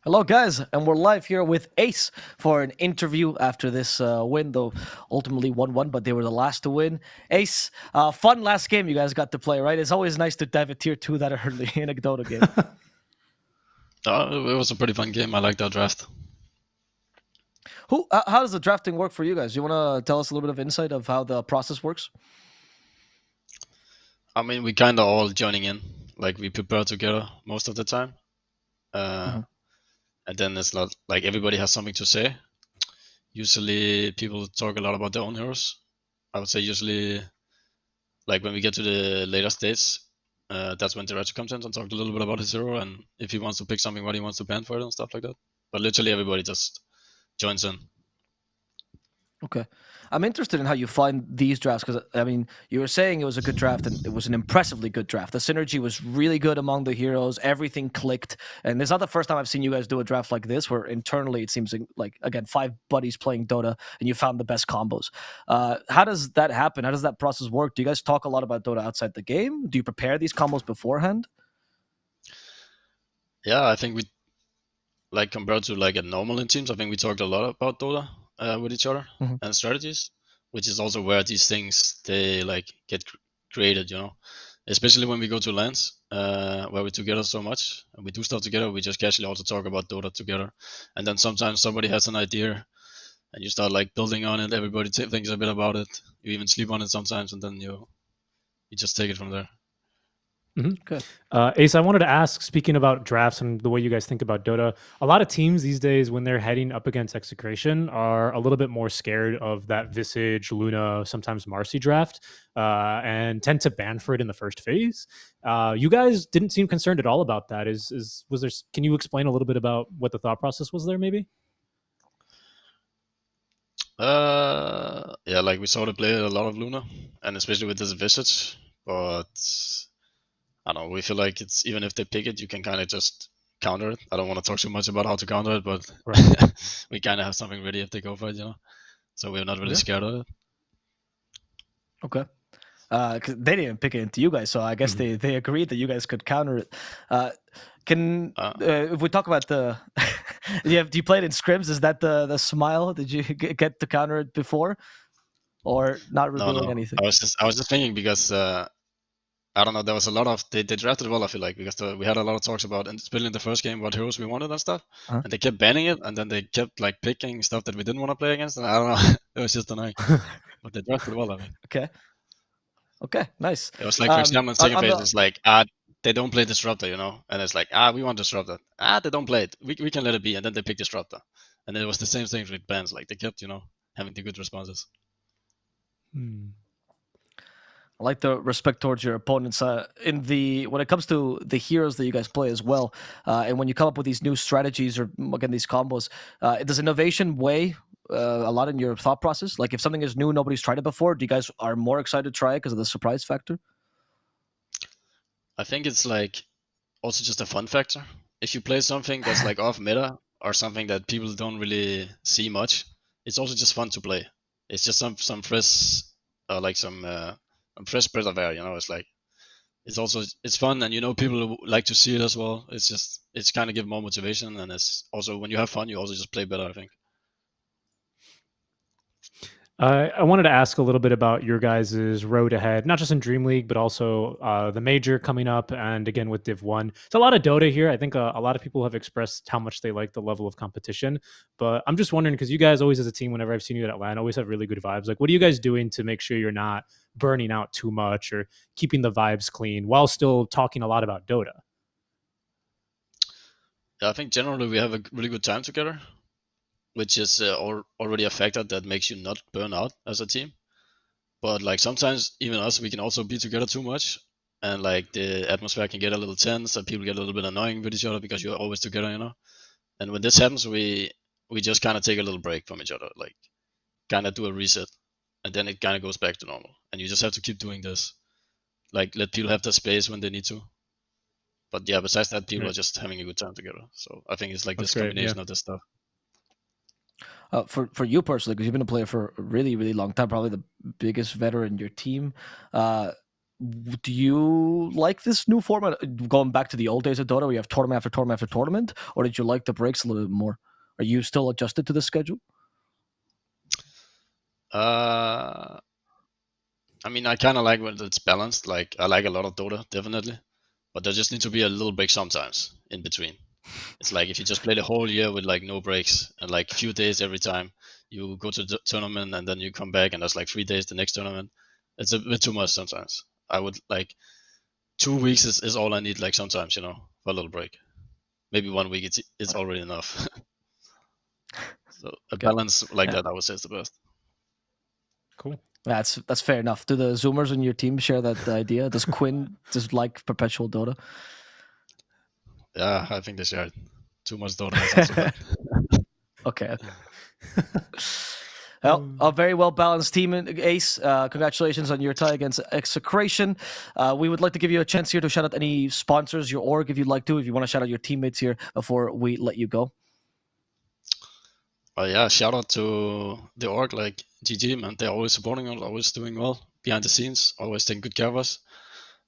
Hello, guys, and we're live here with Ace for an interview after this win, though ultimately 1-1, but they were the last to win. Ace, fun last game you guys got to play, right? It's always nice to dive a tier 2 that early in a Dota game. It was a pretty fun game. I liked our draft. How does the drafting work for you guys? You want to tell us a little bit of insight of how the process works? I mean, we kind of all joining in. Like we prepare together most of the time, uh, Mm-hmm. and then it's not like everybody has something to say. Usually, people talk a lot about their own heroes. I would say usually, like when we get to the later stages, that's when Director comes in and talks a little bit about his hero and if he wants to pick something, what he wants to ban for it and stuff like that. But literally, everybody just joins in. Okay. I'm interested in how you find these drafts because, I mean, you were saying it was a good draft and it was an impressively good draft. The synergy was really good among the heroes. Everything clicked. And it's not the first time I've seen you guys do a draft like this where internally it seems like, again, 5 buddies playing Dota and you found the best combos. How does that happen? How does that process work? Do you guys talk a lot about Dota outside the game? Do you prepare these combos beforehand? Yeah, I think we like compared to like a normal in teams, I think we talked a lot about Dota with each other Mhm. and strategies, which is also where these things they like get created, you know. Especially when we go to lands where we're together so much and we do stuff together, we just casually also talk about Dota together. And then sometimes somebody has an idea and you start like building on it. Everybody thinks a bit about it. You even sleep on it sometimes, and then you just take it from there. Mhm. Okay. Ace, I wanted to ask, speaking about drafts and the way you guys think about Dota, a lot of teams these days, when they're heading up against Execration, are a little bit more scared of that Visage, Luna, sometimes Marcy draft, and tend to ban for it in the first phase. You guys didn't seem concerned at all about that. Was there? Can you explain a little bit about what the thought process was there, maybe? Yeah, like we saw they play a lot of Luna, and especially with this Visage, but I don't know. We feel like it's even if they pick it, you can kind of just counter it. I don't want to talk too much about how to counter it, but Right. we kind of have something ready if they go for it, you know. So we're not really Yeah. scared of it. Okay. Because they didn't pick it into you guys, so I guess Mhm. they agreed that you guys could counter it. Uh, can if we talk about the, yeah, do you play it in scrims? Is that the smile? Did you get to counter it before, or not No, revealing no. anything? I was just thinking because I don't know. There was a lot of they drafted well. I feel like because we had a lot of talks about and especially in the first game what heroes we wanted and stuff, Huh? and they kept banning it, and then they kept like picking stuff that we didn't want to play against. And I don't know. It was just annoying. But they drafted well. I mean. Okay, okay, nice. It was like, for example, in second On phase, the it's like, they don't play Disruptor, you know? And it's like, we want Disruptor. They don't play it. We can let it be. And then they pick Disruptor. And it was the same thing with bands. Like, they kept, having the good responses. Hmm. I like the respect towards your opponents. In the when it comes to the heroes that you guys play as well, and when you come up with these new strategies or again these combos, does innovation weigh a lot in your thought process? Like if something is new, nobody's tried it before, do you guys are more excited to try it because of the surprise factor? I think it's like also just a fun factor. If you play something that's like off meta or something that people don't really see much, it's also just fun to play. It's just some fresh, like some fresh breath of air, you know? It's like, it's fun and people like to see it as well. It's kind of give more motivation and it's also when you have fun you also just play better, I think. I wanted to ask a little bit about your guys' road ahead, not just in Dream League, but also the major coming up, and again with Div One. It's a lot of Dota here. I think a lot of people have expressed how much they like the level of competition. But I'm just wondering because you guys always, as a team, whenever I've seen you at Atlanta, always have really good vibes. Like, what are you guys doing to make sure you're not burning out too much or keeping the vibes clean while still talking a lot about Dota? Yeah, I think generally we have a really good time together, which is already a factor that makes you not burn out as a team. But like sometimes even us we can also be together too much, and like the atmosphere can get a little tense and people get a little bit annoying with each other because you're always together, and when this happens we just kind of take a little break from each other, like kind of do a reset, and then it kind of goes back to normal. And you just have to keep doing this, like let people have their space when they need to. But yeah, besides that, people are Right. just having a good time together. So I think it's like That's this great. Yeah. combination of this stuff. For you personally, because you've been a player for a really really long time, probably the biggest veteran in your team. Uh, do you like this new format, going back to the old days of Dota where you have tournament after tournament after tournament, or did you like the breaks a little bit more? Are you still adjusted to the schedule? I mean, I kind of like when it's balanced. Like, I like a lot of Dota, definitely, but there just need to be a little break sometimes in between. It's like if you just play the whole year with like no breaks and like few days every time you go to the tournament and then you come back and there's like 3 days the next tournament. It's a bit too much sometimes. I would like 2 weeks is all I need, like sometimes, for a little break. Maybe 1 week it's already enough. So a Okay. balance like Yeah. that I would say is the best. Cool. That's fair enough. Do the Zoomers in your team share that idea? Does Quinn just like perpetual Dota? Yeah, I think they shared. Too much Dota is also bad. Okay. Well, a very well balanced team, Ace. Congratulations on your tie against Execration. We would like to give you a chance here to shout out any sponsors, your org, if you'd like to. If you want to shout out your teammates here before we let you go. Yeah, shout out to the org, like GG, man. They're always supporting us, always doing well behind the scenes, always taking good care of us.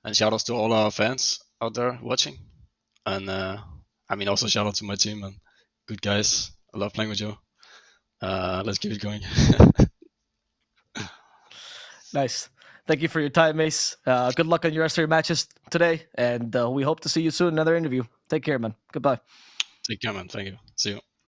And shout outs to all our fans out there watching. And I mean, also shout out to my team, and good guys. I love playing with you. Let's keep it going. Nice. Thank you for your time, Ace. Good luck on your rest of your matches today, and we hope to see you soon in another interview. Take care, man. Goodbye. Take care, man. Thank you. See you.